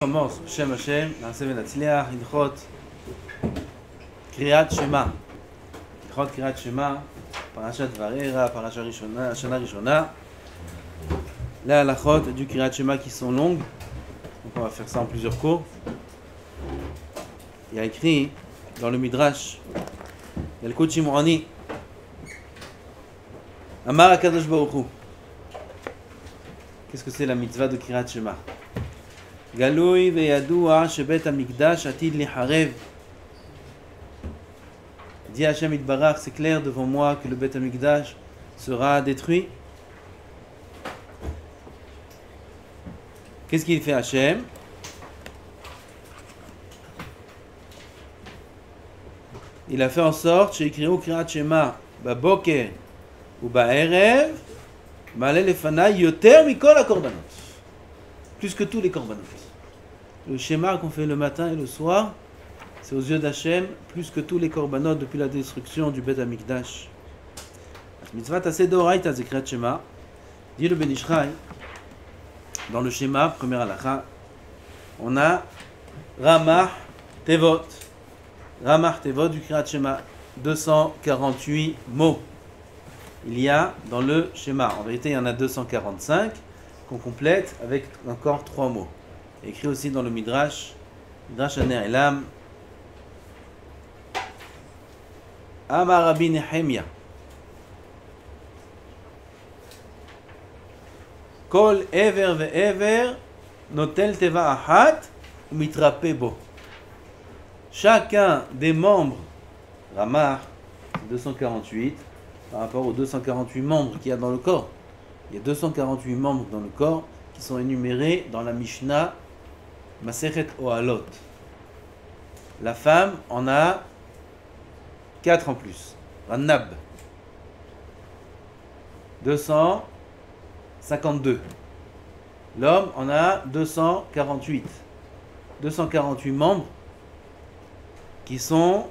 commence Shem Hashem, Na'aseh v'Natzliach, Hilchot Kriyat Shema. Hilchot Kriyat Shema, Parashat Varera, Parashat Rishona, Shana Rishona. Les halachot du Kriyat Shema qui sont longues. Donc on va faire ça en plusieurs cours. Il y a écrit dans le Midrash, il y a le Kodesh Mourani, Amar HaKadosh Baruch Hu. Qu'est-ce que c'est la mitzvah de Kriyat Shema? Galoui veyadua shebet hamikdash atid liharev. Dit Hashem Itbarach, c'est clair devant moi que le Bet Hamikdash sera détruit. Qu'est-ce qu'il fait Hashem? Il a fait en sorte chez Kriyat Kriyat Shema baboker ou ba'erev malé lefanai yoter mikol hakorbanot, plus que tous les korbanot. Le schéma qu'on fait le matin et le soir, c'est aux yeux d'Hachem plus que tous les korbanot depuis la destruction du Bet Hamikdash. Mitzvah taseh d'oraita ze Kriyat Shema. Dit le Ben Ish Chai, dans le schéma, première halakha, on a Ramah Tevot. Ramah Tevot du Kriyat Shema, 248 mots. Il y a dans le schéma, en vérité il y en a 245 qu'on complète avec encore 3 mots. Écrit aussi dans le Midrash, Midrash Haner Elam, Amar Rabbi Nehemia, Kol ever ve'ever notel teva ahat umitrape bo. Chacun des membres, Ramah 248, par rapport aux 248 membres qu'il y a dans le corps. Il y a 248 membres dans le corps qui sont énumérés dans la Mishnah Masechet Ohalot. La femme en a 4 en plus. Ranab 252. L'homme en a 248. 248 membres qui sont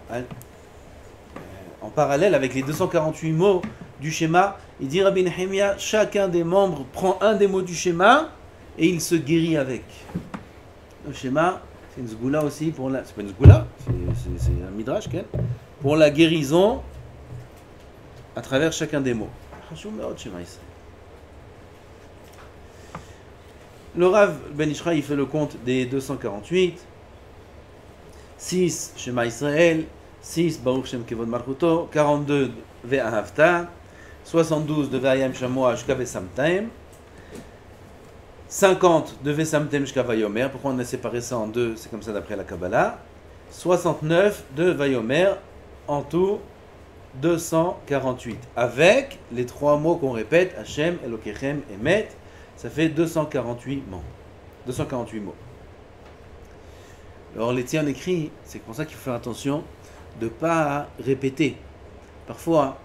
en parallèle avec les 248 mots du schéma. Il dit Rabbi Nehemia, chacun des membres prend un des mots du schéma et il se guérit avec. Le schéma, c'est une zgoula aussi pour la... C'est pas une zgoula, c'est un midrash, pour la guérison à travers chacun des mots. Le Rav Ben Ish Chai, il fait le compte des 248. 6 Shema Israël, 6 Baruch Shem Kevod Malchuto, 42 Ve'ahavta, 72 de Ve'ayam Shamoa Shka Ve'samtaim, 50 de Ve'samtem Shka Vayomer. Pourquoi on a séparé ça en deux? C'est comme ça d'après la Kabbalah. 69 de Vayomer, en tout 248. Avec les 3 mots qu'on répète, Hashem, Elokechem, Emet, ça fait 248 mots. 248 mots. Alors les tiens écrit, c'est pour ça qu'il faut faire attention de ne pas répéter. Parfois,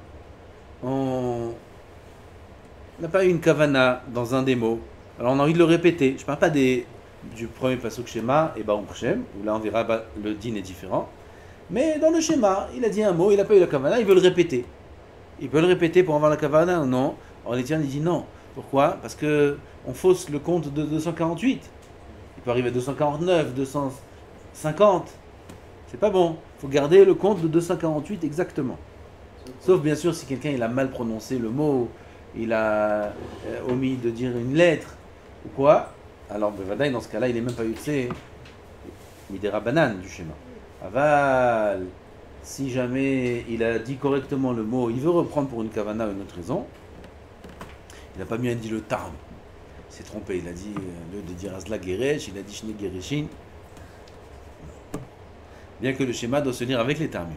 on n'a pas eu une kavana dans un des mots, alors on a envie de le répéter. Je ne parle pas du premier pasuk Shema et Baruch Shem, où là on verra le din est différent. Mais dans le schéma, il a dit un mot, il n'a pas eu la kavana, il veut le répéter. Il peut le répéter pour avoir la kavana ou non? Alors les tiens, il dit non. Pourquoi? Parce qu'on fausse le compte de 248. Il peut arriver à 249, 250. C'est pas bon. Il faut garder le compte de 248 exactement. Sauf bien sûr si quelqu'un il a mal prononcé le mot, il a omis de dire une lettre ou quoi. Alors Bevadaï, dans ce cas-là, il n'est même pas utile. Midera banane du schéma. Aval, si jamais il a dit correctement le mot, il veut reprendre pour une kavana ou une autre raison, il n'a pas bien dit le tarm. Il s'est trompé. Il a dit, au lieu de dire Azla Geresh, il a dit Shne Gereshin. Bien que le schéma doit se lire avec les termes.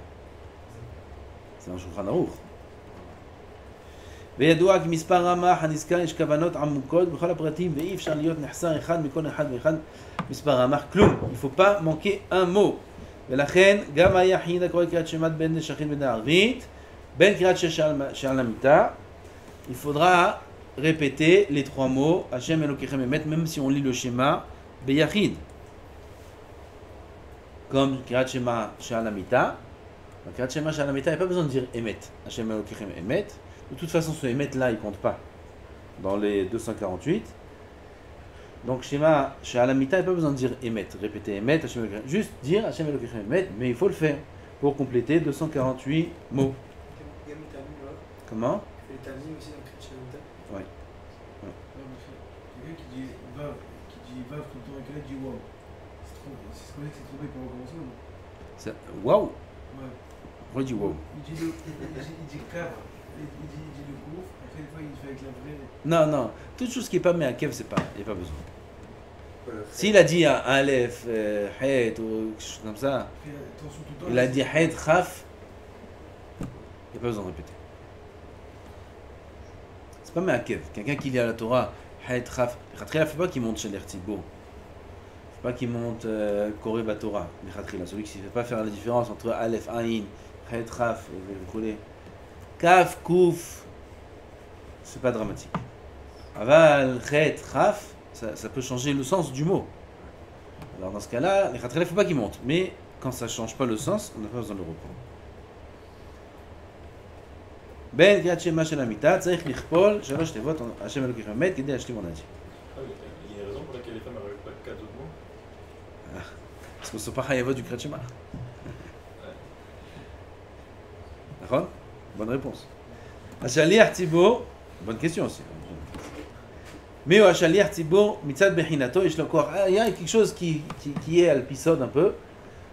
C'est un Shulchan Aruch. וידוע כי מספר רמ"ח הנזכר יש כוונות עמוקות בכל הפרטים ואי אפשר להיות נחסר אחד מכל אחד ואחד מספר רמ"ח כלום. Il ne faut pas manquer un mot. ולכן גם היחיד הקורא קריאת שמע בין נשכין ובין הערבית בין קריאת שעל המיטה, il faudra répéter les 3 mots Hashem Elokechem Emet, même si on lit le schéma Beyachid. Comme Kriyat Shema Sha'al Hamita. Kriyat Shema Sha'al Hamita, il n'y a pas besoin de dire Emet. Hashem Elokechem Emet. De toute façon, ce Emet là, il ne compte pas dans les 248. Donc, Shema, chez Alamita, il n'y a pas besoin de dire Emet, répéter Emet, Hashem Elokeichem. Juste dire Hashem Elokeichem Emet, mais il faut le faire pour compléter 248 mots. Comment? Les tamim aussi dans Kriyat Shema. Oui. Quelqu'un qui dit Vav tout le temps et quelqu'un dit Waouh. C'est ce qu'on dit que c'est trop bête pour recommencer ou Waouh. Ouais. Pourquoi il dit waouh? Il dit Kav, il dit le cours, après une fois il fait avec la vraie. Non, non. Toute chose qui n'est pas Meakev, c'est pas. Il n'y a pas besoin. S'il a dit un Aleph, Het ou quelque chose comme ça, il a dit Het, Chaf, il n'y a pas besoin de répéter. C'est pas Meakev. Quelqu'un qui lit à la Torah, Het, Chaf, il ne faut pas qu'il monte chez l'Ertibo. Il ne faut pas qu'il monte Koré Batora. Celui qui ne fait pas faire la différence entre Aleph, Aïn, Het, Chaf, Kaf, Kouf, c'est pas dramatique. Aval, Het, Chaf, ça peut changer le sens du mot. Alors dans ce cas-là, les khatrila, il ne faut pas qu'ils montent. Mais quand ça ne change pas le sens, on n'a pas besoin de le reprendre. Ben Kriyat Shema shel Amita, tzarich lichpol, shalosh tevot, Hashem Elokeichem Emet, kidei ashlim on a dit. Il y a une raison pour laquelle les femmes n'arrivent pas 4 autres mots. Parce qu'on ne sont pas hayavot du Kriyat Shema. D'accord? Bonne réponse. Hashaliach Tzibo, bonne question aussi. Mais au Hashaliach Tzibo, mitzad bechinato, il y a quelque chose qui est à l'épisode un peu.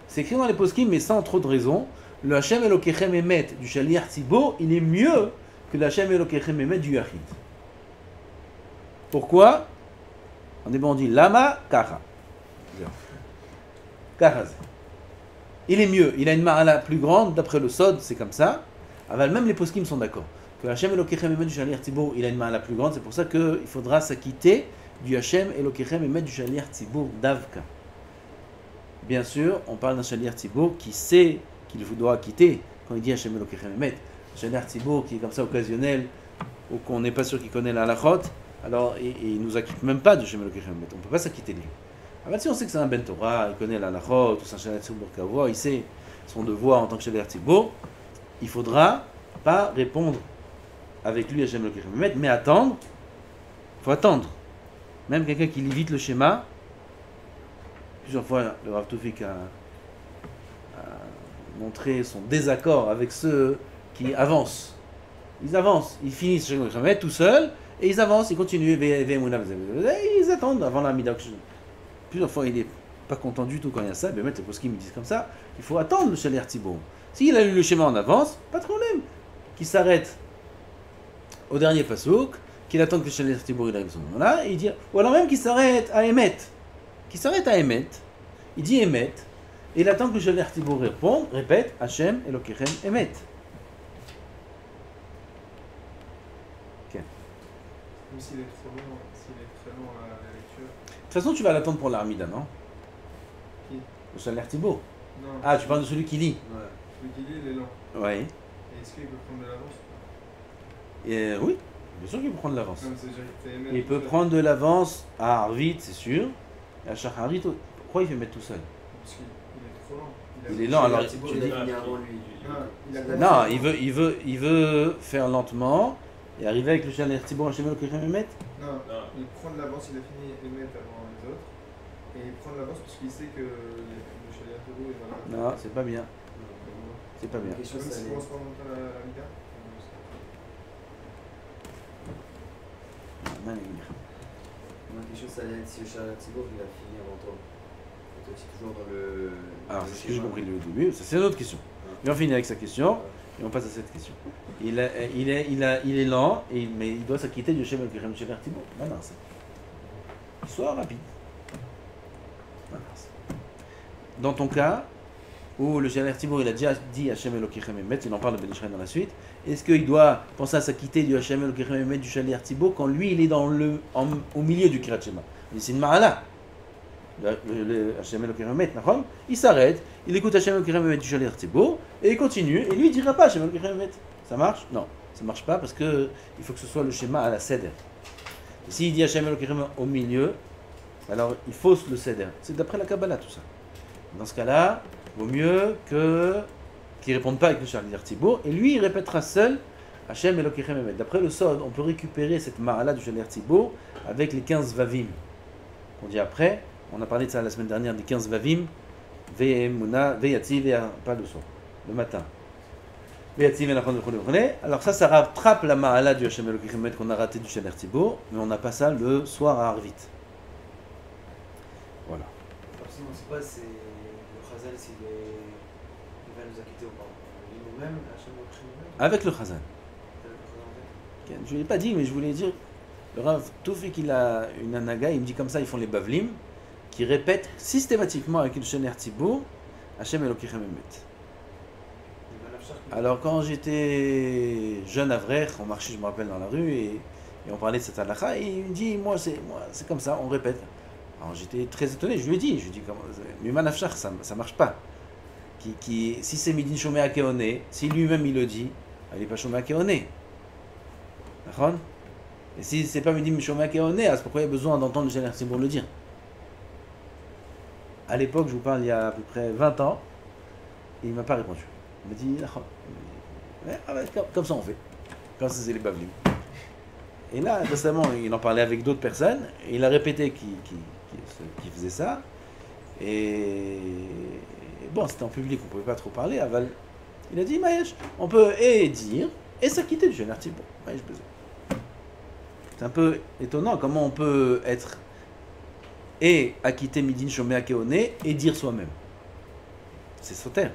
C'est écrit dans les poskim, mais sans trop de raison. Le Hashem Elokeichem Emet du Shaliach Tzibo, il est mieux que le Hashem Elokeichem Emet du Yachid. Pourquoi? On dit Lama Kacha. Kacha. Il est mieux, il a une ma'ala plus grande, d'après le Sod, c'est comme ça. Aval, même les poskim sont d'accord. Que Hashem Elokeichem Emet du Shaliach Tzibo, il a une ma'ala plus grande, c'est pour ça qu'il faudra s'acquitter du Hashem Elokeichem Emet du Shaliach Tzibo Davka. Bien sûr, on parle d'un Shaliach Tzibo qui sait qu'il doit quitter quand il dit Hashem Elokeichem Emet. Shaliach Tzibo qui est comme ça occasionnel, ou qu'on n'est pas sûr qu'il connaît la halachot, alors il ne nous acquitte même pas de Hashem Elokeichem Emet. On ne peut pas s'acquitter de lui. Alors si on sait que c'est un Ben Torah, il connaît la halachot, ou c'est un Shaliach Tzibo Kavua, il sait son devoir en tant que Shaliach Tzibo, il ne faudra pas répondre avec lui Hashem Elokeichem Emet, mais attendre. Il faut attendre. Même quelqu'un qui lit vite le schéma, plusieurs fois le Rav Toufik a montré son désaccord avec ceux qui avancent. Ils avancent, ils finissent Hashem Elokeichem Emet tout seuls, et ils avancent, ils continuent, ils attendent avant la Mida. Plusieurs fois il n'est pas content du tout quand il y a ça, mais les poskim me disent comme ça, il faut attendre le Shaliach Tzibo. S'il a lu le schéma en avance, pas de problème. Qu'il s'arrête au dernier pasouk, qu'il attend que le Shaliach Tzibo arrive à ce moment-là, et il dit, ou alors même qu'il s'arrête à Emet. Qu'il s'arrête à Emet, il dit Emet, et il attend que le Shaliach Tzibo réponde, répète, Hashem Elokeichem Emet. Ok. Même s'il est trop long, à la lecture. De toute façon, tu vas l'attendre pour l'Armida, non? Qui? Le Shaliach Tzibo. Non. Ah, tu parles de celui qui lit. Ouais. Celui qui lit, il est lent. Oui. Et est-ce qu'il peut prendre de l'avance? Oui, bien sûr qu'il peut prendre de l'avance. Comme c'est déjà fait Emet. Il peut prendre de l'avance à Arvit, c'est sûr. Et à Shacharit, pourquoi il fait mettre tout seul? Parce qu'il est trop lent. Il est lent, alors Thibaut, tu il dis... a fini avant lui. Non, il veut faire lentement et arriver avec le Shaliach Tzibo Hashem Elokeichem Emet. Non, il prend de l'avance, il a fini Emet avant les autres. Et il prend de l'avance parce qu'il sait que le Shaliach Tzibo est malade. Non, c'est pas bien. C'est pas bien. Quelque chose, Même ça si allait. on se prend longtemps la Mida. Moi, quelque chose, ça allait être si le Shaliach Tzibo il a fini avant toi. Et toi, c'est toujours dans le. Alors, le c'est ce que j'ai schéma. compris au début. Ça, c'est une autre question. Et on finit avec sa question et on passe à cette question. Il est lent, mais il doit s'acquitter du Hashem Elokeichem Shaliach Tzibo. Voilà, c'est. Soit rapide. Voilà, c'est. Dans ton cas, où le Shaliach Tzibo il a déjà dit Hashem Elokeichem Emet, il en parle de Ben Israël dans la suite, est-ce qu'il doit penser à s'acquitter du Hashem Elokeichem Emet du Shaliach Tzibo quand lui il est au milieu du Kriyat Shema? C'est une ma'ala. Le Hashem Elokeichem Emet, il s'arrête, il écoute Hashem Elokeichem Emet du Shaliach Tzibo et il continue, et lui il dira pas Hashem Elokeichem Emet. Ça marche? Non, ça marche pas parce que il faut que ce soit le schéma à la Seder. S'il dit Hashem Elokeichem au milieu, alors il fausse le Seder. C'est d'après la Kabbalah tout ça. Dans ce cas-là, vaut mieux qu'il ne réponde pas avec le Shaliach Tzibo, et lui il répétera seul Hashem Elokeichem Emet. D'après le Sod, on peut récupérer cette ma'ala du Shaliach Tzibo avec les 15 vavim. qu'on dit après. On a parlé de ça la semaine dernière, des 15 Vavim. Ve'emuna, ve'yatzi, pas le soir, le matin. Ve'yatzi, ve'nachon, ve'chol. Alors ça rattrape la ma'ala du Hashem Elokechem qu'on a raté du Sheler Tzibur, mais on n'a pas ça le soir à Arvit. Voilà. Absolument, c'est quoi, c'est le Chazal, il va nous acquitter ou pas? Nous-mêmes, Hashem Elokechem. Avec le Chazan. Je ne l'ai pas dit, mais je voulais dire, le Rav Toufik, il a une anaga, il me dit comme ça, ils font les bavlim, qui répètent systématiquement avec une Sheler Tzibur, Hashem Elokechem Emet. Alors quand j'étais jeune avrer, on marchait, je me rappelle, dans la rue, et on parlait de cette halakha, et il me dit, moi c'est comme ça, on répète. Alors j'étais très étonné, je lui ai dit, mais manafshach, ça marche pas. Si c'est midin shomé akeone, si lui-même il le dit, il n'est pas shomé akeone. D'accord? Et si c'est pas midin shomé akeone, c'est pourquoi il y a besoin d'entendre le Sheler Tzibur le dire. À l'époque, je vous parle il y a à peu près 20 ans, et il ne m'a pas répondu. Il m'a dit, comme ça on fait. Comme ça c'est les bavlim. Et là, récemment, il en parlait avec d'autres personnes, et il a répété qu'il faisait ça. Et bon, c'était en public, on ne pouvait pas trop parler. Il a dit, Maïch, on peut dire et s'acquitter du Sheler Tzibur. C'est un peu étonnant comment on peut être et acquitter midin shomé akeone et dire soi-même. C'est sauter.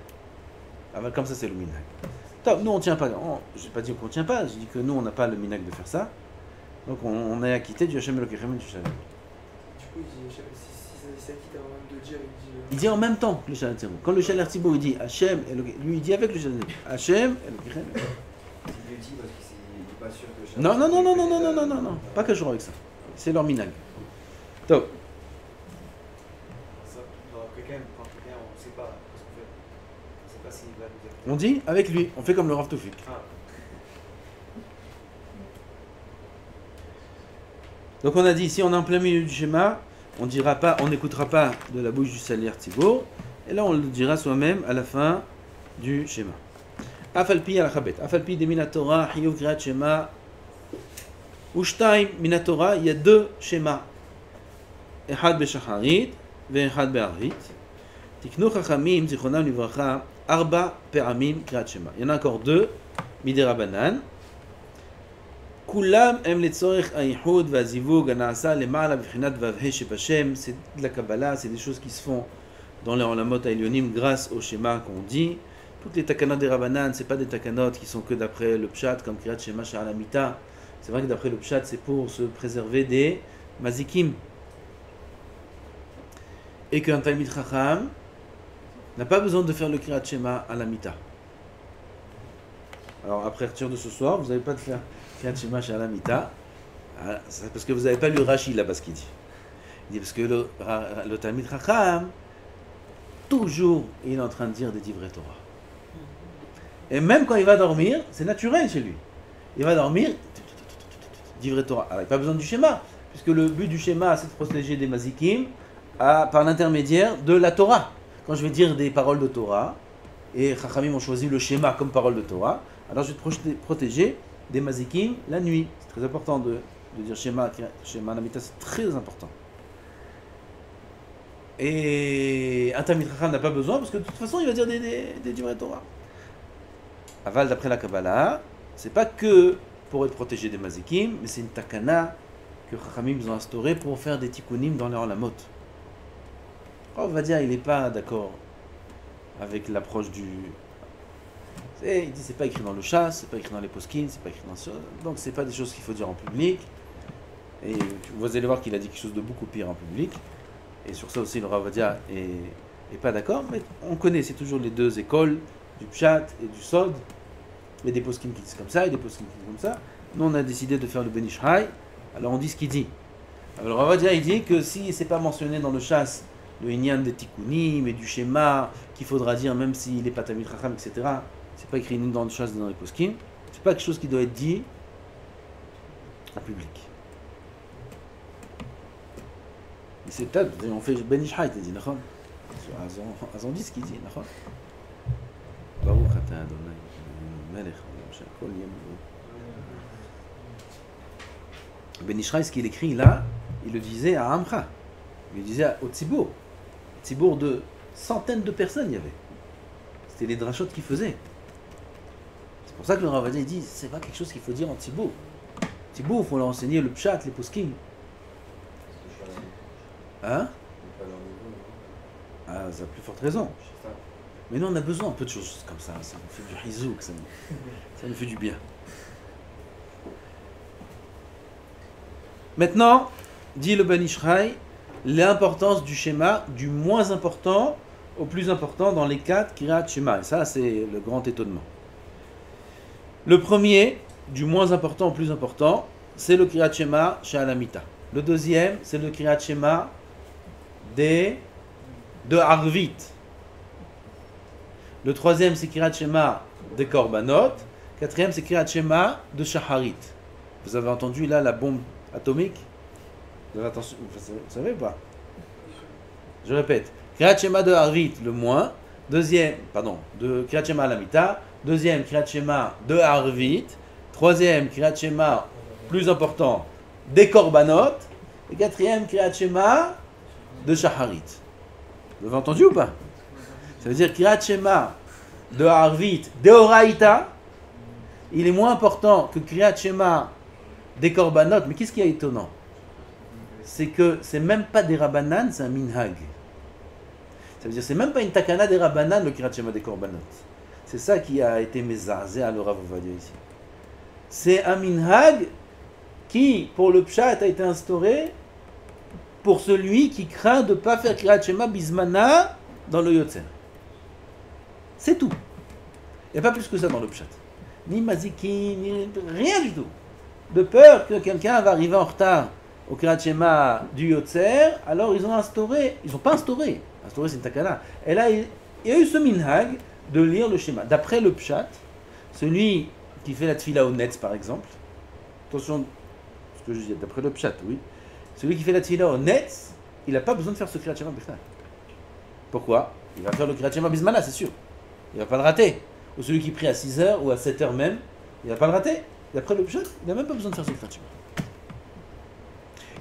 Comme ça, c'est le minag. Nous, on ne tient pas. Je n'ai pas dit qu'on ne tient pas, je dis que nous, on n'a pas le minag de faire ça. Donc, on est acquitté du Hashem Elokechem du Shalom. Du coup, si s'acquitte avant même de dire, il dit en même temps que le Sheler Tzibur. Quand le Sheler Tzibur, il dit Hashem Elokechem, lui, il dit avec le Sheler Tzibur. Hashem Elokechem. Il le dit parce qu'il n'est pas sûr que le Non. Pas que je joue avec ça. C'est leur minag. Top. On dit avec lui, on fait comme le Rav Toufik. Donc on a dit, si on est en plein milieu du schéma, on n'écoutera pas de la bouche du Sheler Tzibur, et là on le dira soi-même à la fin du schéma. Afalpi al-Chabet, Afalpi de Minatora, Hiyuv Kriat Shema, Ushtaim Minatora, il y a deux schémas. Echad Beshacharit, Ve'echad Be'arvit. Tiknu Chachamim, Zichronam Livracha, Arba Pe'amim Kriat Shema. Il y en a encore deux, Midera Banan. Kulam em letzorech ayichud vazivug anasa lemala b'chinat vavhe shebashem. C'est de la Kabbalah, c'est des choses qui se font dans les olamot haïlionim grâce au schéma qu'on dit. Toutes les takanot des Rabbanan, c'est pas des takanot qui sont que d'après le pshat, comme Kriat Shema Sha'alamita. C'est vrai que d'après le pshat, c'est pour se préserver des mazikim. Et qu'un Talmid Chacham n'a pas besoin de faire le Kriat Shema à la mita. Alors, après partir de ce soir, vous n'avez pas de faire Kriat Shema à la mita. C'est parce que vous n'avez pas lu Rashi là-bas ce qu'il dit. Il dit parce que le Talmid Chacham, toujours, il est en train de dire des divrei Torah. Et même quand il va dormir, c'est naturel chez lui. Il va dormir, divrei Torah. Alors, il n'y a pas besoin du schéma, puisque le but du schéma, c'est de protéger des mazikim par l'intermédiaire de la Torah. Quand je vais dire des paroles de Torah, et Chachamim ont choisi le schéma comme parole de Torah, alors je vais te protéger des mazikim la nuit. C'est très important de dire schéma Namita, c'est très important. Et un Talmid Chacham n'a pas besoin, parce que de toute façon, il va dire des divrei Torah. Aval, d'après la Kabbalah, c'est pas que pour être protégé des mazikim, mais c'est une takana que Chachamim ont instaurée pour faire des tikkunim dans les olamot. On va dire il n'est pas d'accord avec l'approche du... Il dit c'est pas écrit dans le Shas, c'est pas écrit dans les poskim, c'est pas écrit dans ça. Donc c'est pas des choses qu'il faut dire en public. Et vous allez voir qu'il a dit quelque chose de beaucoup pire en public. Et sur ça aussi le Rav Ovadia est pas d'accord. Mais on connaît, c'est toujours les deux écoles, du Pshat et du Sod. Il y a des poskim qui disent comme ça, et des poskim qui disent comme ça. Nous on a décidé de faire le Ben Ish Chai, alors on dit ce qu'il dit. Alors le Rav Ovadia il dit que si c'est pas mentionné dans le Shas, le Inyan des Tikkunim et du schéma qu'il faudra dire même s'il n'est pas Talmid Chacham, etc. C'est pas écrit ni dans le Shas ni dans les poskim. C'est pas quelque chose qui doit être dit en public. Mais c'est peut-être, on fait Ben Ish Chai, t'as dit, d'accord? Ils ont dit ce qu'il dit, d'accord? Baruch atah Adonai Melech Kol Yom. Ben Ish Chai, ce qu'il écrit là, il le disait à Amcha. Il disait au Tzibour de centaines de personnes il y avait. C'était les drachot qui faisaient. C'est pour ça que le Rav dit, c'est pas quelque chose qu'il faut dire en Tzibour. Tzibour, il faut leur enseigner le pshat, les poskim. Hein? Ah, ça a plus forte raison. Mais nous, on a besoin un peu de choses comme ça. Ça nous fait du hizouk, ça nous fait du bien. Maintenant, dit le Ben Ishraï, l'importance du schéma, du moins important au plus important dans les 4 Kirat Shema. Et ça, c'est le grand étonnement. Le premier, du moins important au plus important, c'est le Kirat Shema chez Alamita. Le deuxième, c'est le Kirat Shema de Arvit. Le troisième, c'est Kirat Shema de Korbanot. Quatrième, c'est Kirat Shema de Shaharit. Vous avez entendu là la bombe atomique? Vous avez attention, vous savez ou pas? Je répète. Kirat Shema de Arvit, le moins. Deuxième, de Kirat Shema Alamita. Deuxième, Kirat Shema de Arvit. Troisième, Kirat Shema, plus important, des Korbanot. Et quatrième, Kirat Shema de Shaharit. Vous avez entendu ou pas? Ça veut dire Kirat Shema de Arvit, de Oraïta, il est moins important que Kirat Shema des Korbanot. Mais qu'est-ce qui est étonnant? C'est que c'est même pas des Rabbanan, c'est un minhag. Ça veut dire c'est même pas une takana des Rabbanan, le Kirat Shema des Korbanot. C'est ça qui a été mésazé à le Rav Ovadia ici. C'est un minhag qui, pour le pshat, a été instauré pour celui qui craint de ne pas faire Kirat Shema Bismana dans le Yotzer. C'est tout. Il n'y a pas plus que ça dans le pshat. Ni maziki, ni rien du tout. De peur que quelqu'un va arriver en retard au Kirat Shema du Yotzer, alors ils ont instauré, ils n'ont pas instauré c'est une takana. Et là, il y a eu ce minhag de lire le schéma. D'après le pshat, celui qui fait la tfila au netz par exemple, attention, ce que je dis, d'après le pshat, oui, celui qui fait la tfila au netz, il n'a pas besoin de faire ce Kirat Shema Bichlal. Pourquoi? Il va faire le Kirat Shema Bismana, c'est sûr. Il ne va pas le rater. Ou celui qui prie à 6h ou à 7h même, il ne va pas le rater. D'après le pshat, il n'a même pas besoin de faire ce Kirat Shema.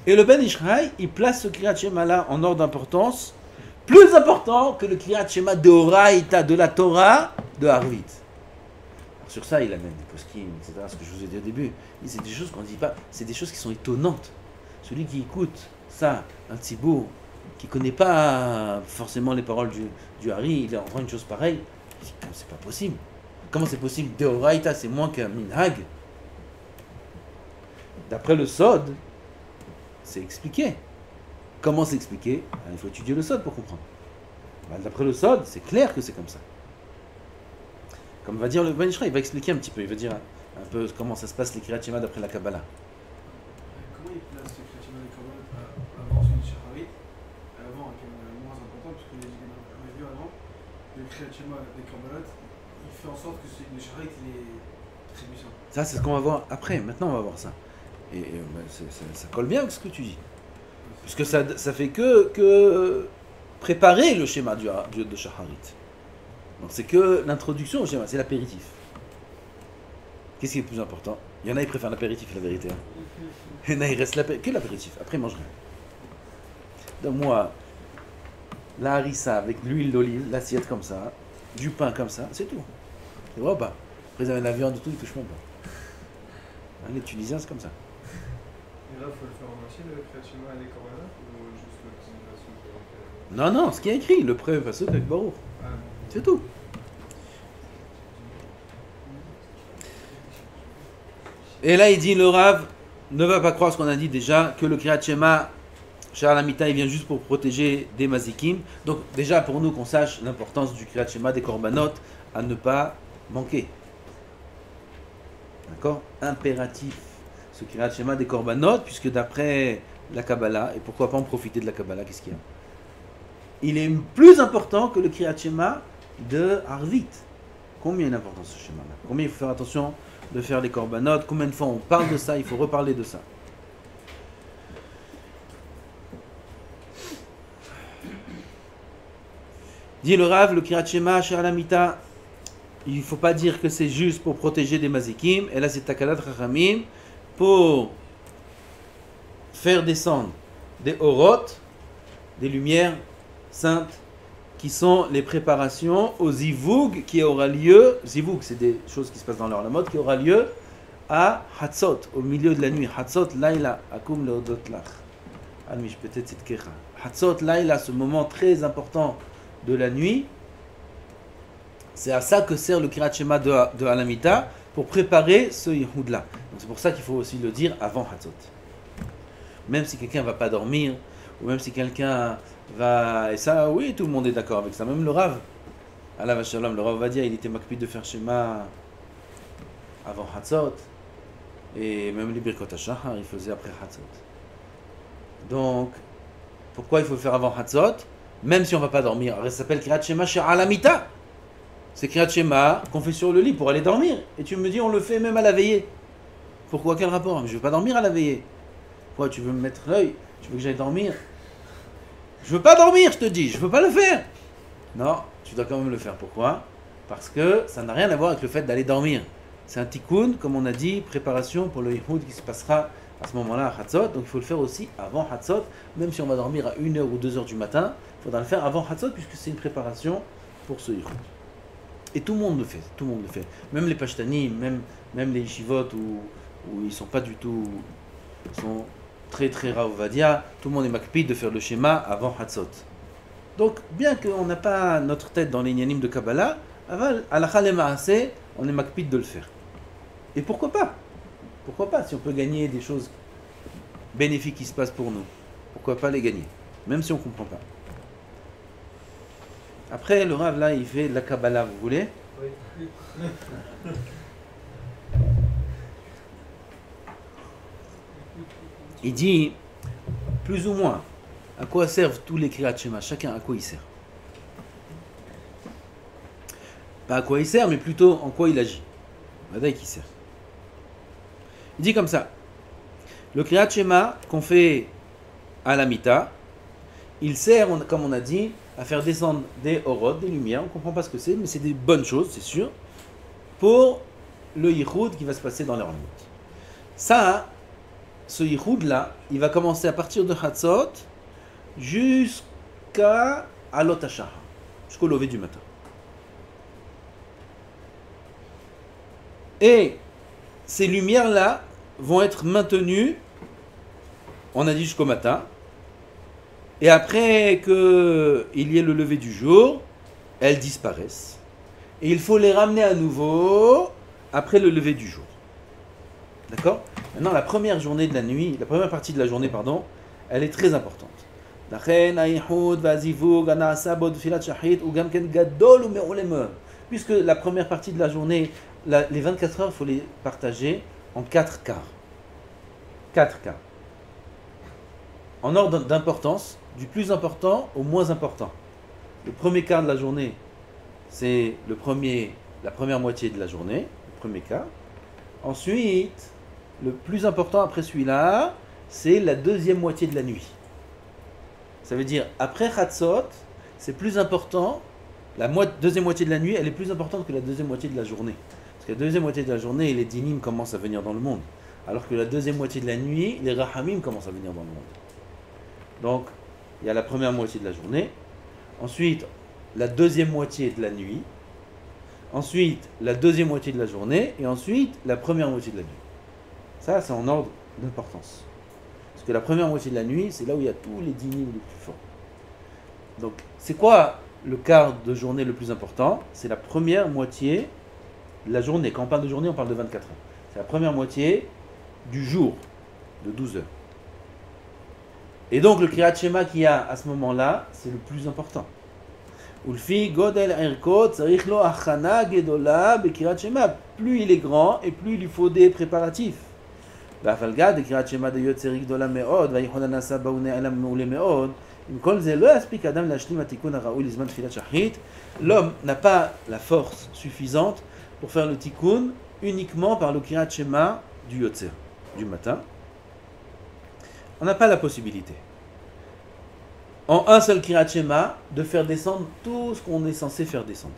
Et le Ben Ishraï, il place ce Kirat Shema là en ordre d'importance, plus important que le Kirat Shema de Oraïta, de la Torah, de Harvit. Alors sur ça, il amène des poskim, etc. Ce que je vous ai dit au début. C'est des choses qu'on ne dit pas, c'est des choses qui sont étonnantes. Celui qui écoute ça, un tzibour, qui ne connaît pas forcément les paroles du Hari, il entend une chose pareille, il dit, c'est pas possible. Comment c'est possible? De Oraïta, c'est moins qu'un minhag. D'après le Sod, c'est expliqué. Comment c'est expliqué? Il faut étudier le Sod pour comprendre. D'après le Sod, c'est clair que c'est comme ça. Comme va dire le Ben Ishraï, il va expliquer un petit peu, il va dire un peu comment ça se passe les Kirat Shema d'après la Kabbalah. Comment il place le Kirat Shema des Korbanot avant celui de Shaharit, avant, qui est moins important, parce qu'on a vu avant, le Kirat Shema des Korbanot, il fait en sorte que celui de Shaharit, il est très puissant. Ça, c'est ce qu'on va voir après. Maintenant, on va voir ça. Et ça colle bien avec ce que tu dis. Puisque ça fait que préparer le schéma de Shaharit. Donc c'est que l'introduction au schéma, c'est l'apéritif. Qu'est-ce qui est le plus important? Il y en a, ils préfèrent l'apéritif, la vérité. Il y en a, il reste que l'apéritif. Après, ils mangent rien. Donne-moi la harissa avec l'huile d'olive, l'assiette comme ça, du pain comme ça, c'est tout. Tu vois pas? Après, ils amènent la viande et tout, ils touchent même pas. Les Tunisiens, c'est comme ça. Et là, il faut le faire en entier, le Kirat Shema et les Korbanot, ou juste le petit pasuk? Non, ce qui est écrit, le premier pasuk avec Baruch. C'est tout. Et là, il dit, le Rav ne va pas croire ce qu'on a dit déjà, que le Kirat Shema, chez Alamita, il vient juste pour protéger des mazikim. Donc, déjà, pour nous, qu'on sache l'importance du Kirat Shema, des Korbanot, à ne pas manquer. D'accord? Impératif, ce Kirat Shema des Korbanot, puisque d'après la Kabbalah, et pourquoi pas en profiter de la Kabbalah, qu'est-ce qu'il y a? Il est plus important que le Kirat Shema de Arvit. Combien il est important ce schéma-là? Combien il faut faire attention de faire les Korbanot? Combien de fois on parle de ça? Il faut reparler de ça. Dit le Rav, le Kirat Shema chez Alamita, il ne faut pas dire que c'est juste pour protéger des mazikim, et là c'est Takalat Chachamim, pour faire descendre des orot des lumières saintes qui sont les préparations au Zivug qui aura lieu. Zivug, c'est des choses qui se passent dans leur la mode, qui aura lieu à Hatzot, au milieu de la nuit. Hatzot Laila, Akum Leodot Lach. Almish, peut-être c'est Kecha. Hatzot Laila, ce moment très important de la nuit, c'est à ça que sert le Kirat Shema de Alamita, pour préparer ce Yehoud-là. Donc c'est pour ça qu'il faut aussi le dire avant Hatzot. Même si quelqu'un ne va pas dormir, ou même si quelqu'un va... Et ça, oui, tout le monde est d'accord avec ça. Même le Rav, Allah va shalom, le Rav va dire, il était makpid de faire Shema avant Hatzot. Et même les Birkot HaShachar, il faisait après Hatzot. Donc, pourquoi il faut le faire avant Hatzot? Même si on ne va pas dormir. Alors, ça s'appelle Kirat Shema chez Alamita. C'est Kirat Shema qu'on fait sur le lit pour aller dormir. Et tu me dis, on le fait même à la veillée. Pourquoi? Quel rapport? Je ne veux pas dormir à la veillée. Pourquoi? Tu veux me mettre l'œil? Tu veux que j'aille dormir? Je ne veux pas dormir, je te dis. Je ne veux pas le faire. Non, tu dois quand même le faire. Pourquoi? Parce que ça n'a rien à voir avec le fait d'aller dormir. C'est un tikkun, comme on a dit, préparation pour le Yehoud qui se passera à ce moment-là à Hatzot. Donc il faut le faire aussi avant Hatzot. Même si on va dormir à 1h ou 2h du matin, il faudra le faire avant Hatzot puisque c'est une préparation pour ce Yehoud. Et tout le monde le fait, tout le monde le fait. Même les Pashtani, même les Yeshivot où ils sont pas du tout, ils sont très très Ravovadia, tout le monde est makpid de faire le schéma avant Hatzot. Donc bien qu'on n'a pas notre tête dans les Nyanim de Kabbalah, Halakha Lema'aseh, on est makpid de le faire. Et pourquoi pas? Pourquoi pas? Si on peut gagner des choses bénéfiques qui se passent pour nous, pourquoi pas les gagner? Même si on ne comprend pas. Après, le Rav, là, il fait la Kabbalah, vous voulez? Oui. Il dit, plus ou moins, à quoi servent tous les Kriyat Shema? Chacun, à quoi il sert? Pas à quoi il sert, mais plutôt en quoi il agit. Vadaï qui sert. Il dit comme ça, le Kriyat Shema qu'on fait à la Mita, il sert, comme on a dit, à faire descendre des orod, des lumières, on ne comprend pas ce que c'est, mais c'est des bonnes choses, c'est sûr, pour le yichud qui va se passer dans les Ramot. Ça, ce yichud-là, il va commencer à partir de Hatzot jusqu'à Alot HaShachar, jusqu'au lever du matin. Et ces lumières-là vont être maintenues, on a dit jusqu'au matin, et après qu'il y ait le lever du jour, elles disparaissent. Et il faut les ramener à nouveau après le lever du jour. D'accord? Maintenant, la première journée de la nuit, la première partie de la journée, pardon, elle est très importante. Puisque la première partie de la journée, les 24 heures, il faut les partager en 4 quarts. 4 quarts. En ordre d'importance, du plus important au moins important. Le premier quart de la journée, c'est la première moitié de la journée, le premier quart. Ensuite, le plus important après celui-là, c'est la deuxième moitié de la nuit. Ça veut dire, après Hatzot, c'est plus important, la deuxième moitié de la nuit, elle est plus importante que la deuxième moitié de la journée. Parce que la deuxième moitié de la journée, les dinim commencent à venir dans le monde. Alors que la deuxième moitié de la nuit, les rahamim commencent à venir dans le monde. Donc, il y a la première moitié de la journée, ensuite la deuxième moitié de la nuit, ensuite la deuxième moitié de la journée, et ensuite la première moitié de la nuit. Ça, c'est en ordre d'importance. Parce que la première moitié de la nuit, c'est là où il y a tous les dynimes les plus forts. Donc, c'est quoi le quart de journée le plus important? C'est la première moitié de la journée. Quand on parle de journée, on parle de 24 heures. C'est la première moitié du jour, de 12 heures. Et donc le Kriyat Shema qu'il y a à ce moment-là, c'est le plus important. Ulfi godel erkot tzarich lo achana gedola beKriyat Shema. Plus il est grand et plus il lui faut des préparatifs. Va'afalgad beKriyat Shema de yotzer gedola meod vayichol anasa baune alam meule meod. Im kol ze lo yaspik adam lashlim atikun haraoui lizman tfilat shachrit. L'homme n'a pas la force suffisante pour faire le tikkun uniquement par le Kriyat Shema du yotzer, du matin. On n'a pas la possibilité, en un seul Kriyat Shema, de faire descendre tout ce qu'on est censé faire descendre.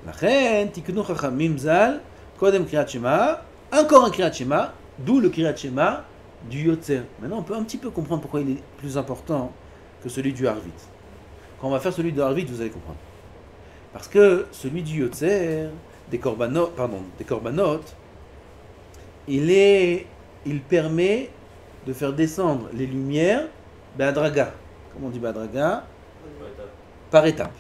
Lachen, tiknu chachamim zal, kodem Kriyat Shema, encore un Kriyat Shema, d'où le Kriyat Shema du Yotzer. Maintenant, on peut un petit peu comprendre pourquoi il est plus important que celui du Harvit. Quand on va faire celui du Harvit, vous allez comprendre. Parce que celui du Yotzer, des korbanot, il permet de faire descendre les lumières Be'adraga. Comment on dit Be'adraga? Par étape.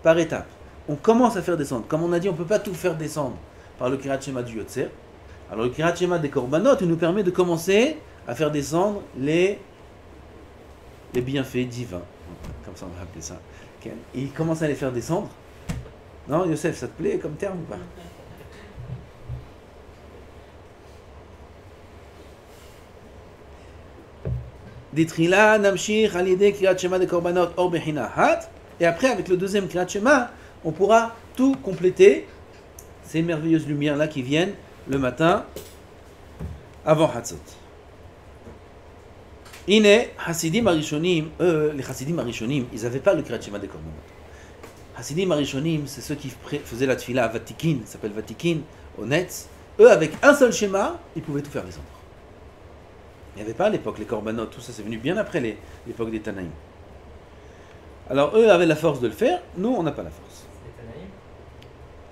Par étape. On commence à faire descendre. Comme on a dit, on ne peut pas tout faire descendre par le Kirat Shema du Yotzer. Alors le Kirat Shema des korbanot, il nous permet de commencer à faire descendre les bienfaits divins. Comme ça on va appeler ça. Et il commence à les faire descendre. Non, Yosef, ça te plaît comme terme ou pas? Ditrila namshir alidé Kirat Shema des korbanot or bechina hat. Et après, avec le deuxième Kirat Shema, on pourra tout compléter. Ces merveilleuses lumières-là qui viennent le matin avant Hatzot. Iné, Hasidim Arishonim, les Hasidim Arishonim, ils n'avaient pas le Kirat Shema des korbanot. Hasidim Arishonim, c'est ceux qui faisaient la tfila à Vatikin, ça s'appelle Vatikin, au Netz. Eux, avec un seul schéma, ils pouvaient tout faire descendre. Il n'y avait pas à l'époque les korbanot, tout ça c'est venu bien après l'époque des Tanaïm. Alors eux avaient la force de le faire, nous on n'a pas la force.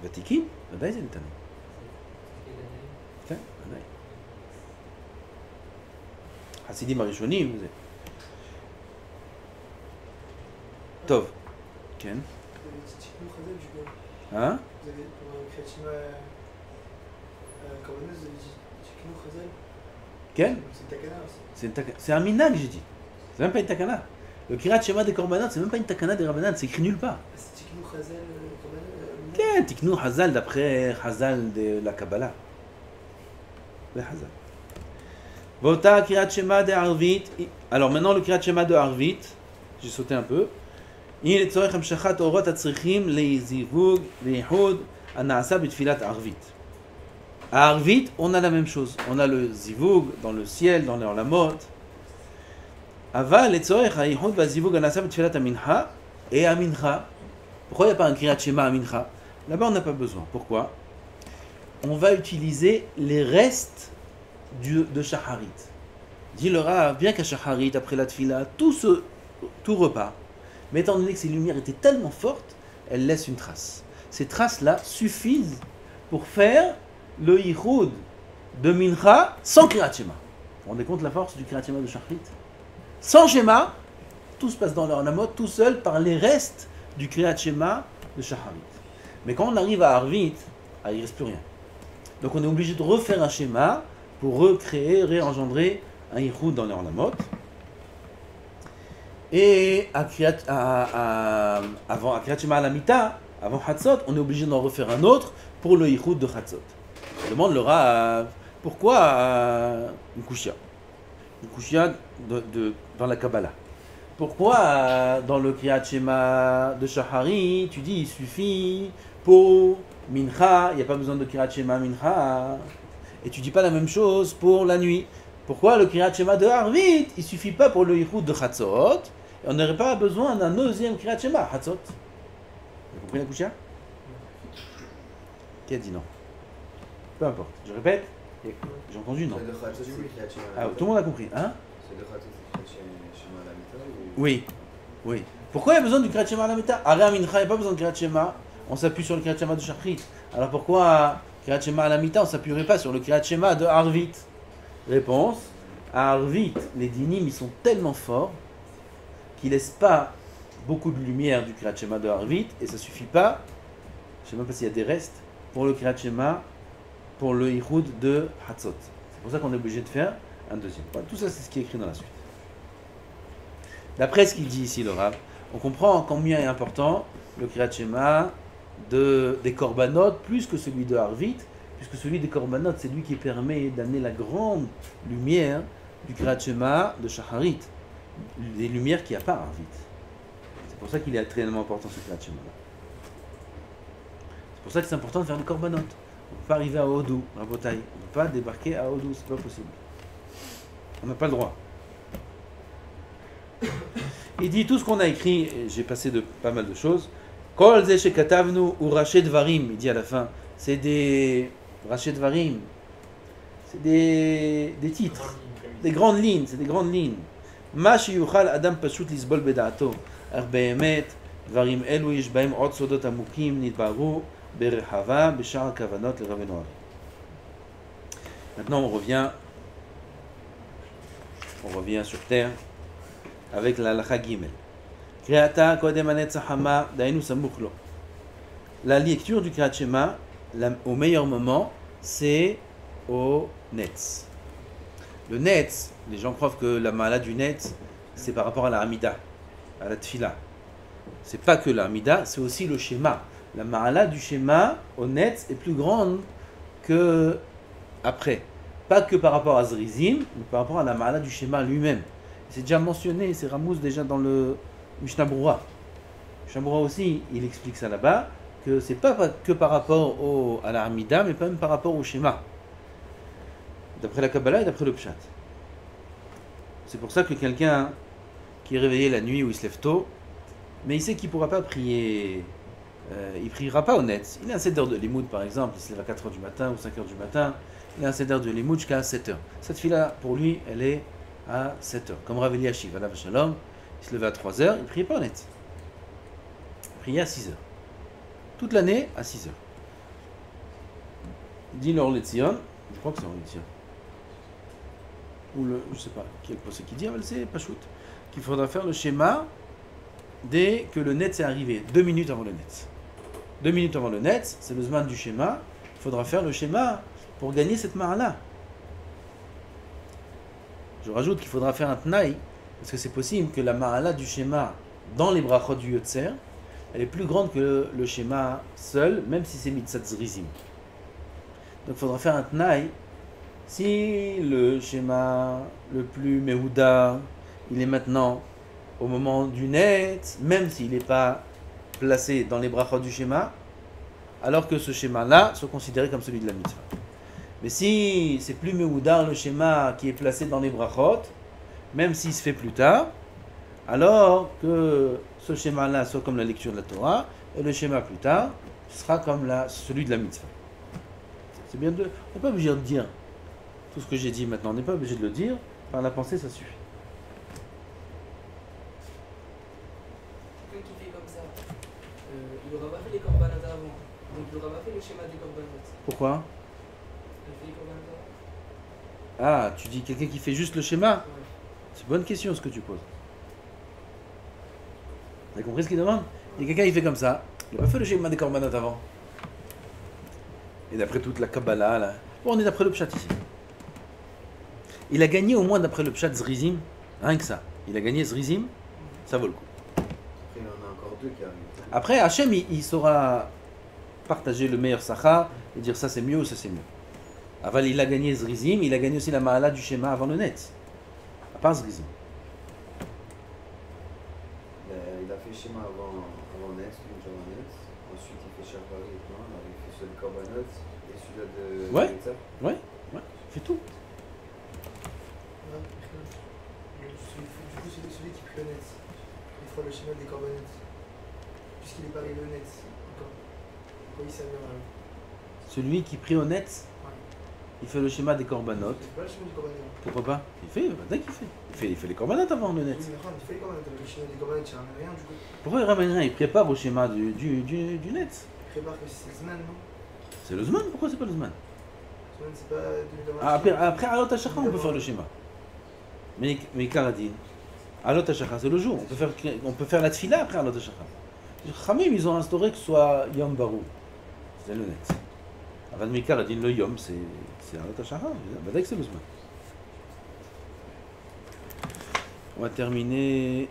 Vatikin, ודאי זה ניתן. כן, ודאי. חסידים הראשונים וזה. טוב, כן. אה? כן. C'est un minag, j'ai dit. C'est même pas une takana. Le Kirat Shema des korbanot, c'est même pas une takana des rabbanan, c'est écrit nulle part. כן, תקנו חז"ל d'après חז"ל de la Kabbalah. זה חז"ל. ואותה קריאת שמע דערבית, alors maintenant le קריאת שמע דערבית, j'ai sauté un peu, היא לצורך המשכת אורות הצריכים לזיווג וייחוד הנעשה בתפילת ערבית. À Arvit, on a la même chose. On a le zivug dans le ciel, dans les olamot. Aval letzorech ha'ichud va'zivug anasa b'tfilat amincha et amincha. Pourquoi il n'y a pas un Kirat Shema amincha? Là-bas, on n'a pas besoin. Pourquoi? On va utiliser les restes de Shacharit. Dit le Rav, bien qu'à Shacharit, après la tfila, tout repart. Mais étant donné que ces lumières étaient tellement fortes, elles laissent une trace. Ces traces-là suffisent pour faire le yichud de Mincha sans Kirat Shema. Vous vous rendez compte la force du Kirat Shema de Shacharit? Sans Shema, tout se passe dans leur namot, tout seul par les restes du Kirat Shema de Shacharit. Mais quand on arrive à Arvit, il ne reste plus rien. Donc on est obligé de refaire un schéma pour recréer, réengendrer un yichud dans leur namot. Et avant Kirat Shema à la Mita, avant Hatzot, on est obligé d'en refaire un autre pour le yichud de Hatzot. On demande le Rav, pourquoi une kushia dans la Kabbalah. Pourquoi dans le Kirat Shema de Shahari, tu dis il suffit pour Mincha, il n'y a pas besoin de Kirat Shema Mincha, et tu dis pas la même chose pour la nuit. Pourquoi le Kirat Shema de Arvit, il suffit pas pour le yichud de Chatzot, et on n'aurait pas besoin d'un deuxième Kirat Shema Chatzot? Vous avez compris la kushia? Qui a dit non? Peu importe, je répète. J'ai entendu non. Ah, tout le monde a compris, hein? Oui, oui. Pourquoi il y a besoin du Kirat Shema à la Mita? Aré Amincha, il n'y a pas besoin de Kirat Shema. On s'appuie sur le Kirat Shema de Shachrit. Alors pourquoi Kirat Shema à la Mita, on ne s'appuierait pas sur le Kirat Shema de Arvit? Réponse, à Arvit, les dinim ils sont tellement forts qu'ils ne laissent pas beaucoup de lumière du Kirat Shema de Arvit et ça ne suffit pas, je ne sais même pas s'il y a des restes, pour le Kirat Shema, pour le yichud de Hatzot. C'est pour ça qu'on est obligé de faire un deuxième. Voilà, tout ça c'est ce qui est écrit dans la suite. D'après ce qu'il dit ici le Rav, on comprend combien est important le Kirat Shema des korbanot plus que celui de Arvit, puisque celui des korbanot c'est lui qui permet d'amener la grande lumière du Kirat Shema de Shacharit, les lumières qu'il n'y a pas à Arvit. C'est pour ça qu'il est très important ce Kirat Shema là. C'est pour ça que c'est important de faire des korbanot. On ne peut pas arriver à Odou, à Botaï. On ne peut pas débarquer à Odou, c'est pas possible. On n'a pas le droit. Il dit tout ce qu'on a écrit, et j'ai passé de pas mal de choses. Kol ze shekatavnu ou Raché Dvarim, il dit à la fin. C'est des Raché Dvarim. C'est des titres, des grandes lignes, c'est des grandes lignes. מה שיוכל אדם פשוט לסבול בדעתו, אך באמת דברים אלו יש בהם עוד סודות עמוקים נתבהרו ברחבה בשאר הכוונות לרבנו הרי. Maintenant on revient sur terre avec la halakha gimel. Kriyata kodem hanetzach hama dainu samukh lo. La lecture du Kriyat Shema au meilleur moment, c'est au Netz. Le Netz, les gens croient que la ma'ala du Netz, c'est par rapport à la Hamida, à la Tfila. C'est pas que la Hamida, c'est aussi le Shema. La ma'ala du Shema au Netz est plus grande que après. Pas que par rapport à Zrizim, mais par rapport à la ma'ala du Shema lui-même. C'est déjà mentionné, c'est Ramous déjà dans le Mishnah Brura. Mishnah Brura aussi, il explique ça là-bas, que c'est pas que par rapport à la Hamida, mais pas même par rapport au Shema. D'après la Kabbalah et d'après le Pshat. C'est pour ça que quelqu'un qui est réveillé la nuit ou il se lève tôt, mais il sait qu'il ne pourra pas prier, il ne priera pas au Netz. Il a un seder de Limoud par exemple, il se lève à 4h du matin ou 5h du matin, il a un seder de Limoud jusqu'à 7h. Cette fille-là, pour lui, elle est à 7h. Comme Rav Eliashiv, Alav Shalom, il se levait à 3h, il ne priait pas au Netz. Il priait à 6h. Toute l'année à 6h. Dit l'Or Letzion, je crois que c'est Or Letzion. Ou le, je ne sais pas quel poste qui dit, mais c'est pas shoot, qu'il faudra faire le schéma dès que le Netz est arrivé, 2 minutes avant le Netz. 2 minutes avant le Netz, c'est le zman du schéma, il faudra faire le schéma pour gagner cette mara-là. Je rajoute qu'il faudra faire un tnaï, parce que c'est possible que la mara-là du schéma dans les brachot du Yotzer, elle est plus grande que le schéma seul, même si c'est mitzat zrizim. Donc il faudra faire un tnaï. Si le schéma le plus Mehuda, il est maintenant au moment du Netz, même s'il n'est pas placé dans les brachot du schéma, alors que ce schéma-là soit considéré comme celui de la mitzvah. Mais si c'est plus Mehuda le schéma qui est placé dans les brachot, même s'il se fait plus tard, alors que ce schéma-là soit comme la lecture de la Torah, et le schéma plus tard sera comme celui de la mitzvah. C'est bien de... On n'est pas obligé de dire tout ce que j'ai dit maintenant, on n'est pas obligé de le dire, par la pensée ça suffit. Quelqu'un qui fait comme ça, il n'aura pas fait les korbanot avant, donc il n'aura pas fait le schéma des korbanot. Pourquoi? Il fait les korbanot Ah, avant. tu dis quelqu'un qui fait juste le schéma? Ouais. C'est une bonne question ce que tu poses. Vous avez compris ce qu'il demande? Il y a quelqu'un qui fait comme ça, il n'a pas fait le schéma des korbanot avant. Et d'après toute la Kabbalah, là. Bon, on est d'après le Pshat ici. Il a gagné au moins d'après le Pshat Zrizim, rien que ça. Il a gagné Zrizim, ça vaut le coup. Après, il y en a encore deux qui arrivent. Après, Hachem, il saura partager le meilleur sacha et dire ça c'est mieux ou ça c'est mieux. Aval, il a gagné Zrizim, il a gagné aussi la ma'ala du schéma avant le Netz. À part Zrizim. Il a fait schéma avant Netz, ensuite il fait Shabbat et Tman, alors il fait celui de Korbanot et celui-là de Ouais. Mitzvah. Ouais, il fait tout. Du coup, celui qui prie le Netz, il fera le schéma des korbanot. Puisqu'il n'est pas arrivé au Netz encore. Pourquoi il servira alors? Celui qui prie au Netz, il fait le schéma des korbanot. Il fait pas le schéma des korbanot. Pourquoi pas? Il fait, dès qu'il fait. Il fait les korbanot avant le Oui, Netz. mais il fait les korbanot. Le schéma des korbanot, ça ramène rien du coup. Pourquoi il ramène rien? Il prépare au schéma du Netz. Il prépare que c'est le Zman, non? C'est le Zman, pourquoi c'est pas le Zman? Zman, c'est pas de Après Alot HaShachar, on peut faire le schéma. Mais Karadine, Alot HaShachar, c'est le jour. On peut faire la tfila après Alot HaShachar. Les Khamim, ils ont instauré que ce soit Yom Barou. C'est le Netz. Avant de Karadine, le Yom, c'est Alot HaShachar. Dès que c'est le Zman. On va terminer.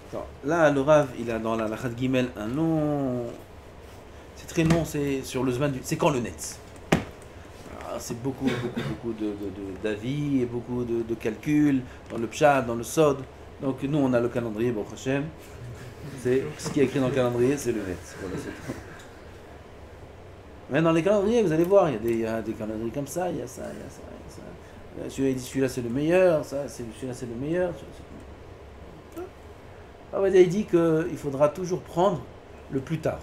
Attends, là, le Rav, il a dans la Lachat Gimel un nom. C'est très long, c'est sur le Zman. C'est quand le Netz? C'est beaucoup d'avis et beaucoup de calculs dans le Pshat, dans le Sod. Donc nous, on a le calendrier, Baruch Hashem. C'est ce qui est écrit dans le calendrier, c'est le Netz. Voilà, c'est tout. Mais dans les calendriers, vous allez voir, il y a des calendriers comme ça, il y a ça, il y a ça, il y a ça. Celui-là, il dit celui-là c'est le meilleur, celui-là c'est le meilleur. Il dit qu'il faudra toujours prendre le plus tard.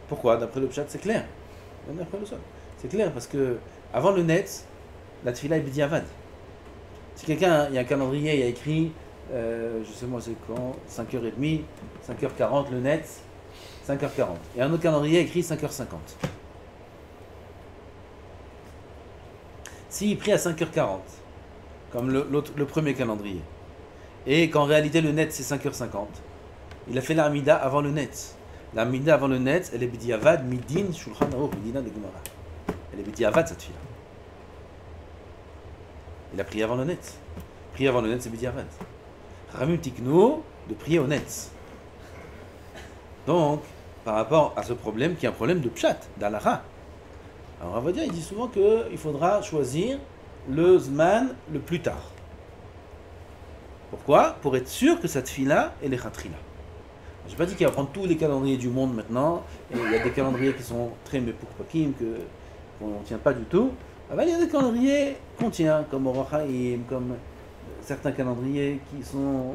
Pourquoi? D'après le Pshat, c'est clair. D'après le Sod. C'est clair parce que Avant le Netz, la Tfila est B'diavad. Si quelqu'un, il y a un calendrier, il y a écrit, je sais moi c'est quand, 5h30, 5h40 le Netz, 5h40. Et un autre calendrier écrit 5h50. S'il prie à 5h40, comme le premier calendrier, et qu'en réalité le Netz c'est 5h50, il a fait l'Amida avant le Netz. L'Amida avant le Netz, elle est B'diavad, Midin, Shulchan Aruch, Midina de Gemara. Elle est B'diavad cette fille-là. Il a prié avant le Netz. Prier avant le Netz, c'est B'diavad. Ramim Tiknu, de prier au Netz. Donc, par rapport à ce problème, qui est un problème de Pshat, d'Alaha. Alors, on va dire, il dit souvent qu'il faudra choisir le Zman le plus tard. Pourquoi? Pour être sûr que cette fille-là, elle est Khatrila. Je n'ai pas dit qu'il va prendre tous les calendriers du monde maintenant, et il y a des calendriers qui sont très mepukpakim, qu'on ne tient pas du tout. Ah ben, il y a des calendriers qu'on tient, comme Orochaim, comme certains calendriers qui sont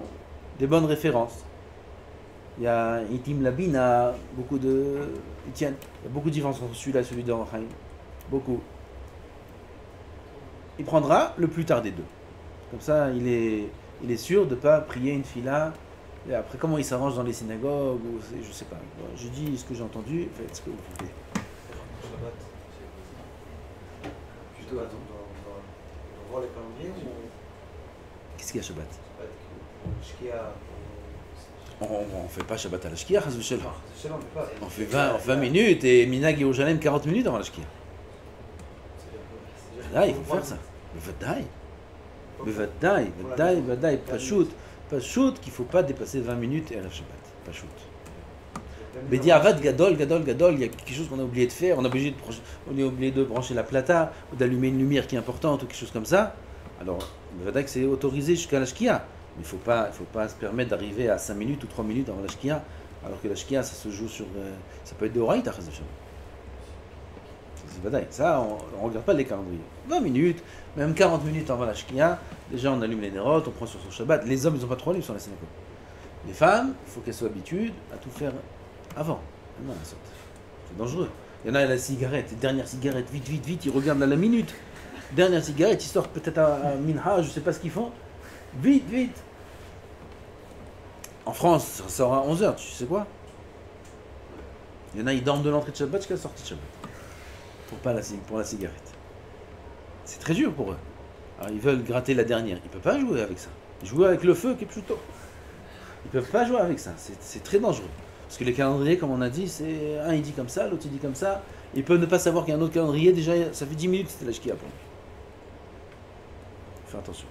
des bonnes références. Il y a Itim Labina, ils tiennent. Il y a beaucoup de différences entre celui-là et celui d'Orochaim. Beaucoup. Il prendra le plus tard des deux. Comme ça, il est sûr de ne pas prier une fila. Et après, comment il s'arrange dans les synagogues, ou je sais pas. Je dis ce que j'ai entendu, faites ce que vous voulez. Shabbat, c'est plutôt on voit les calendriers ou Qu'est-ce qu'il y a Shabbat? Shkia On ne fait pas Shabbat à la Shkia, on fait pas. on fait 20 minutes et Minag Yerushalem 40 minutes avant la Shkia. Là, il faut faire ça. Vadaï, Pachout, qu'il ne faut pas dépasser 20 minutes et à la Shabbat. Pachout. Bediavad, gadol, il y a quelque chose qu'on a oublié de faire, on est oublié de brancher la plata, ou d'allumer une lumière qui est importante, ou quelque chose comme ça. Alors, Vadaï, c'est autorisé jusqu'à la Shkia. Mais il faut pas se permettre d'arriver à 5 minutes ou 3 minutes avant la Shkia, alors que la Shkia, ça se joue sur... ça peut être de Horaïta, c'est Vadaï. Ça, on ne regarde pas les calendriers. 20 minutes, même 40 minutes avant la Shkia, déjà on allume les nérotes, on prend sur son Shabbat. Les hommes, ils n'ont pas trop libre sur la synagogue. Les femmes, il faut qu'elles soient habituées à tout faire avant. Non, c'est dangereux. Il y en a la cigarette, dernière cigarette, vite, ils regardent à la minute. Dernière cigarette, ils sortent peut-être à Minha, je ne sais pas ce qu'ils font. Vite. En France, ça sort à 11h, tu sais quoi? Il y en a, ils dorment de l'entrée de Shabbat jusqu'à la sortie de Shabbat. Pour la cigarette. C'est très dur pour eux. Alors ils veulent gratter la dernière. Ils ne peuvent pas jouer avec ça. Ils jouent avec le feu qui est plutôt. Ils ne peuvent pas jouer avec ça. C'est très dangereux. Parce que les calendriers, comme on a dit, c'est un il dit comme ça, l'autre il dit comme ça. Ils peuvent ne pas savoir qu'il y a un autre calendrier. Déjà, ça fait 10 minutes, c'était la Shkia pour lui. Fais attention.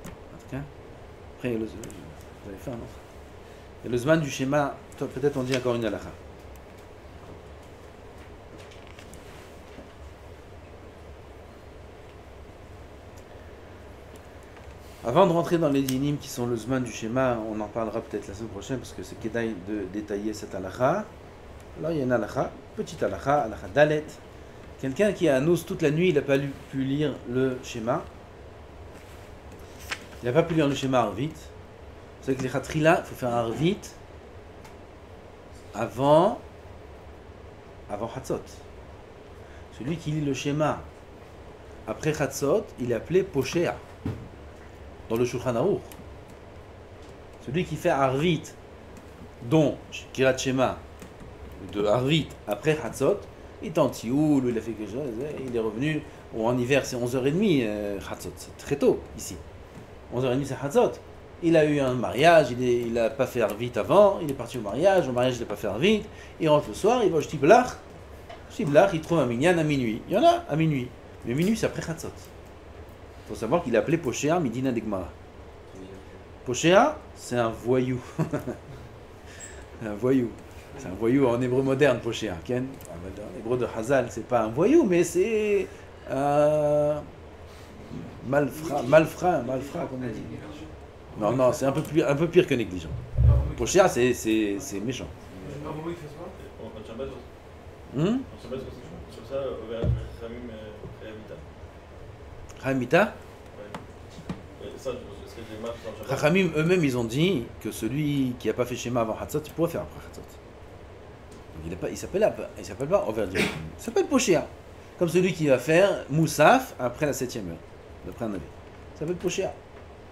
En tout cas, après, vous avez fait un autre. Et le Zman du schéma, peut-être on dit encore une halakha. Avant de rentrer dans les dynimes qui sont le Zman du schéma, on en parlera peut-être la semaine prochaine parce que c'est Kedaï de détailler cette halakha. Alors il y a une halakha, petite halakha Dalet. Quelqu'un qui a un os toute la nuit, il n'a pas pu lire le schéma. Il n'a pas pu lire le schéma Arvit. Vous savez que les Khatrila, il faut faire un Arvit avant Hatzot. Celui qui lit le schéma après Hatzot, il est appelé Poshéa dans le Shulchan Aruch. Celui qui fait Arvit, dont Kirat Shema de Arvit après Hatzot, il est en Tioul, il a fait quelque chose, il est revenu, ou en hiver c'est 11h30 Hatzot, c'est très tôt ici. 11h30 c'est Hatzot. Il a eu un mariage, il n'a pas fait Arvit avant, il est parti au mariage il n'a pas fait Arvit, il rentre le soir, il va au Shtiblach, il trouve un minyan à minuit. Il y en a à minuit, mais minuit c'est après Hatzot. Il faut savoir qu'il est appelé Poshéa Midina Degmara. Poshéa, c'est un voyou. Un voyou. C'est un voyou en hébreu moderne, Poshéa. En hébreu de Hazal, c'est pas un voyou, mais c'est malfrat, comme on dit. Non, c'est un peu pire que négligent. Poshéa, c'est méchant. En Shabbat, sur ça, Ramim et Hamita. Hamita. Ça, est-ce que les marches en Shabbat? Chachamim eux-mêmes, ils ont dit que celui qui n'a pas fait schéma avant Hatzot, il pourrait faire après Hatzot. il s'appelle pas overdial. Il s'appelle Poshéa. Comme celui qui va faire Moussaf après la 7e heure, d'après un avis. Ça s'appelle Poshéa.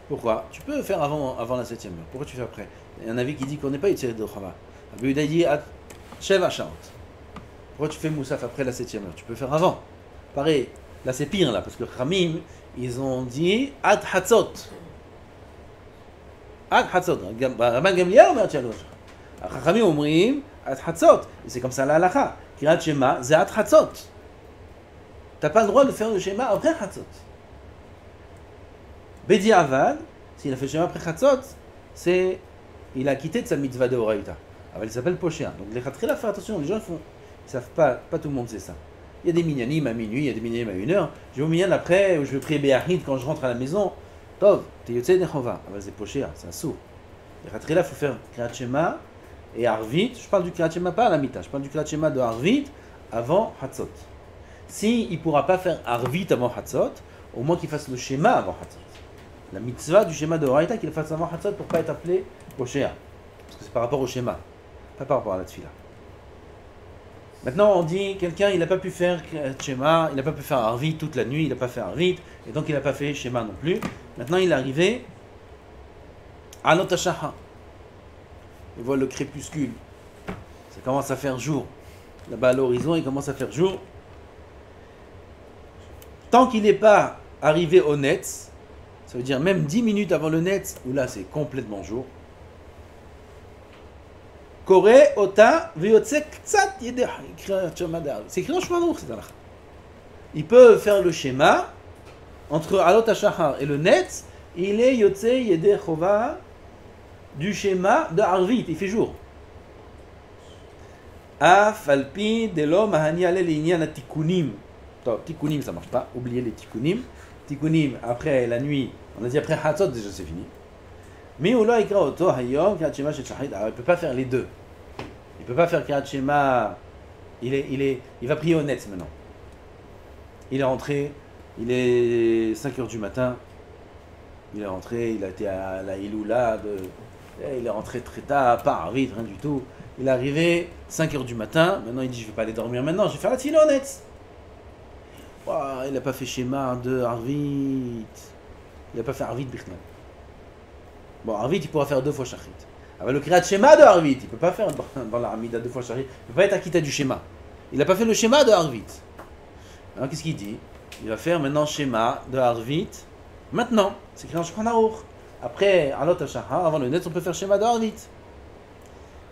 Pourquoi? Tu peux faire avant la 7e heure. Pourquoi tu fais après? Il y a un avis qui dit qu'on n'est pas Yitzhak de Chava. Abu Yehuda dit Shev Asharot. Pourquoi tu fais Moussaf après la 7e heure? Tu peux faire avant. Pareil, là c'est pire là, parce que Khamim, ils ont dit Ad Hatzot. Ad Hatzot. Rabban Gamliel אומר שלוש. החכמים אומרים Ad Hatzot. Et c'est comme ça la halakha. Kirat Shema, c'est Ad Hatzot. Tu n'as pas le droit de faire le schéma après Hatzot. Bedi Avad, s'il a fait le schéma après Hatzot, il a quitté de sa mitzvah de Horaïta. Alors il s'appelle Poshéa. Donc les Khatkhila, faire attention, les gens ils savent pas tout le monde sait ça. Il y a des minyanim à minuit, il y a des minyanim à 1h. Je vais au minyan après, ou je vais prier Béahid quand je rentre à la maison. Tov, t'es yotzei nechova. Ah bah c'est Poshéa, c'est un sourd. Les Khatkhila, il faut faire Kriyat Shema et Arvit. Je parle du Kriyat Shema pas à la mita, je parle du Kriyat Shema de Arvit avant Hatzot. Si il ne pourra pas faire Arvit avant Hatzot, au moins qu'il fasse le schéma avant Hatzot. La mitzvah du schéma de Horaïta, qu'il le fasse avant Hatzot pour ne pas être appelé Poshéa. Parce que c'est par rapport au schéma, pas par rapport à la tfila. Maintenant, on dit quelqu'un, il n'a pas pu faire schéma, il n'a pas pu faire Arvit toute la nuit, il n'a pas fait Arvit, et donc il n'a pas fait schéma non plus. Maintenant, il est arrivé à Lotashaha. Il voit le crépuscule. Ça commence à faire jour. Là-bas à l'horizon, il commence à faire jour. Tant qu'il n'est pas arrivé au Netz, ça veut dire même 10 minutes avant le Netz, où là c'est complètement jour. Koré, Ota, Vyotsek, Tzat, Yedeh, c'est écrit dans Shulchan Aruch, c'est halakha. Il peut faire le schéma entre Alot HaShachar et le Netz, il est Yotze Yedeh Chova du schéma de Arvit, il fait jour. Af alpi delo mahani ale l'inyan atikunim. Tikkunim, ça marche pas, oubliez les tikkunim. Tikkunim, après la nuit, on a dit après Hatzot, déjà c'est fini. Mais ou là, il ne peut pas faire les deux. Il ne peut pas faire Kriyat Shema. Il va prier au Netz maintenant. Il est rentré, il est 5h du matin. Il est rentré, il a été à la Iloula. Il est rentré très tard, pas vite, rien du tout. Il est arrivé 5h du matin. Maintenant, il dit je ne vais pas aller dormir maintenant, je vais faire la tfila au Netz. Il n'a pas fait schéma de Arvit. Il n'a pas fait Arvit Bichnal. Bon, Arvit, il pourra faire 2 fois Shachrit. Avec le Kriyat Shema de Arvit, il ne peut pas faire dans la Hamida 2 fois Shachrit. Il ne peut pas être acquitté du schéma. Il n'a pas fait le schéma de Arvit. Alors, qu'est-ce qu'il dit? Il va faire maintenant schéma de Arvit. Maintenant, c'est écrit dans Shulchan Aruch. Après, Alot HaShachar, avant le Netz, on peut faire schéma de Arvit.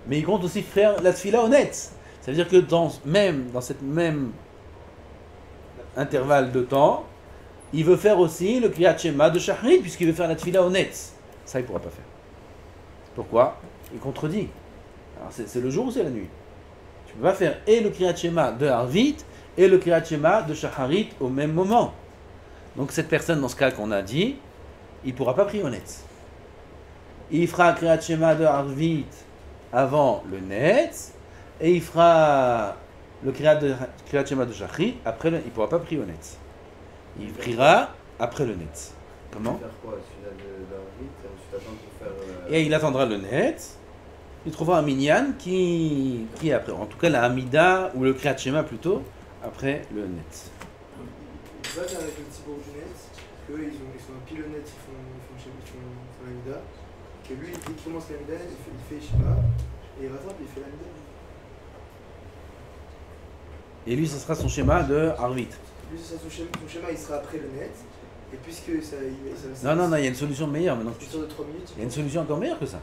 Mais il compte aussi faire la tfila au Netz. Ça veut dire que dans cette même intervalle de temps, il veut faire aussi le Kriyat Shema de Shachrit, puisqu'il veut faire la tfila au Netz. Ça, il ne pourra pas faire. Pourquoi? Il contredit. Alors, c'est le jour ou c'est la nuit? Tu ne peux pas faire et le Kriyat Shema de Arvit et le Kriyat Shema de Shacharit au même moment. Donc, cette personne, dans ce cas qu'on a dit, il ne pourra pas prier au Netz. Il fera Kriyat Shema de Arvit avant le Netz et il fera le Kriyat Shema de Shacharit après il ne pourra pas prier au Netz. Il priera après le Netz. Comment? Faire quoi? Celui-là de Arvit, ensuite attendre pour faire. Et il attendra le Netz. Il trouvera un minyan qui est après. En tout cas, la Hamida ou le Kriyat Shema plutôt après le Netz. Il va faire avec le petit bourg du Netz, parce qu'eux ils sont un pile le Netz, ils font l'Amida. Que lui, dès qu'il commence l'Amida, il fait Shema, et il rattrape et il fait l'Amida. Et lui, ce sera son schéma de Arvit. Lui, son schéma, il sera après le Netz. Et puisque ça. Non, il y a une solution meilleure maintenant. Une histoire de 3 minutes. Il y a une solution encore meilleure que ça.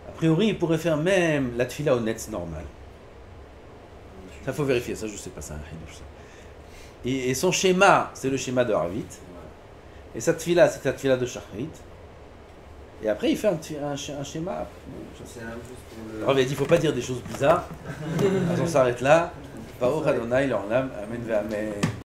A priori, il pourrait faire même la tfila au Netz normal. Ça, faut vérifier, ça, je sais pas, ça. Et son schéma, c'est le schéma de Arvit. Et sa tfila, c'est la tfila de Shachrit. Et après, il fait un schéma. C'est un juste pour le. Alors, il a dit, il ne faut pas dire des choses bizarres. On s'arrête là. Baruch Adonai, l'Olam, Amen ve Amen.